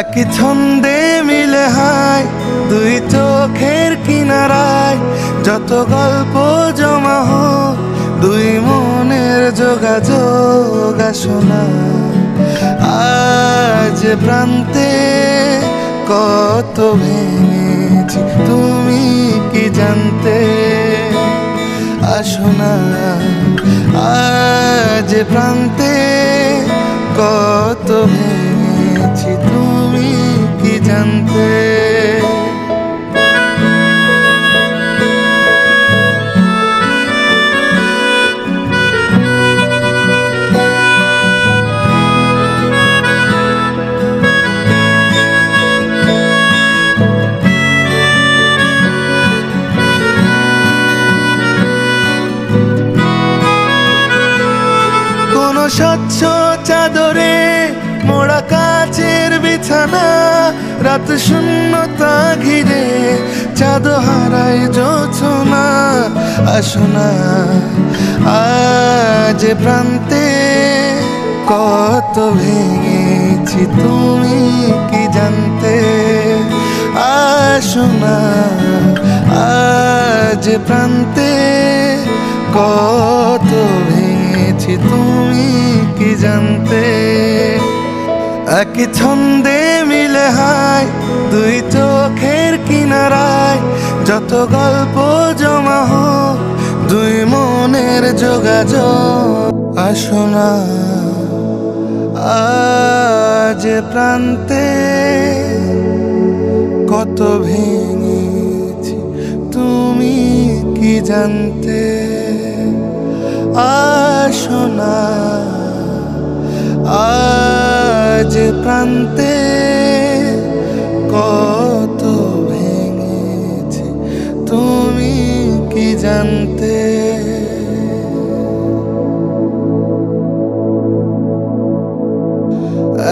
এক ছন্দে মিলে হায় দুই চোখের কিনারায়, যত গল্প জমা হোক দুই মনের যোগাযোগ শোনা। আজ প্রান্তে কত ভেঙেছি তুমি কি জানতে, আসো না। আজ প্রান্তে কত ভেঙেছি তুমি কি জানতে। স্বচ্ছ চাদরে মোড়া কাচের বিছানা, রাত শূন্যতা ঘিরে চাঁদ হারায় জোছনা। আসো না আজ প্রান্তে কত ভেঙেছি তুমি কি জানতে, আসো না। আজ প্রান্তে কত ভেঙেছি তুমি কি জানতে। এক ছন্দে মিলে হায় দুই চোখের কিনারায়, যত গল্প জমা হোক দুই মনের যোগাযোগ। আসো না আজ প্রান্তে কত ভেঙেছি তুমি কি জানতে, আসো না। আজ প্রান্তে কত ভেঙেছি তুমি কি জানতে।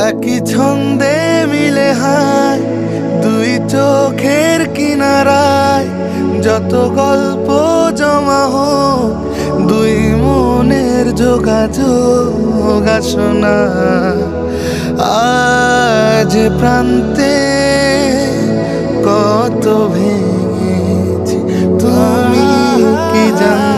একই ছন্দে মিলে হায় দুই চোখের কিনারায়, যত গল্প জমা হোক দুই মনের যোগাযোগ। আসো না আজ প্রান্তে কত ভেঙেছি তুমি কি জানো।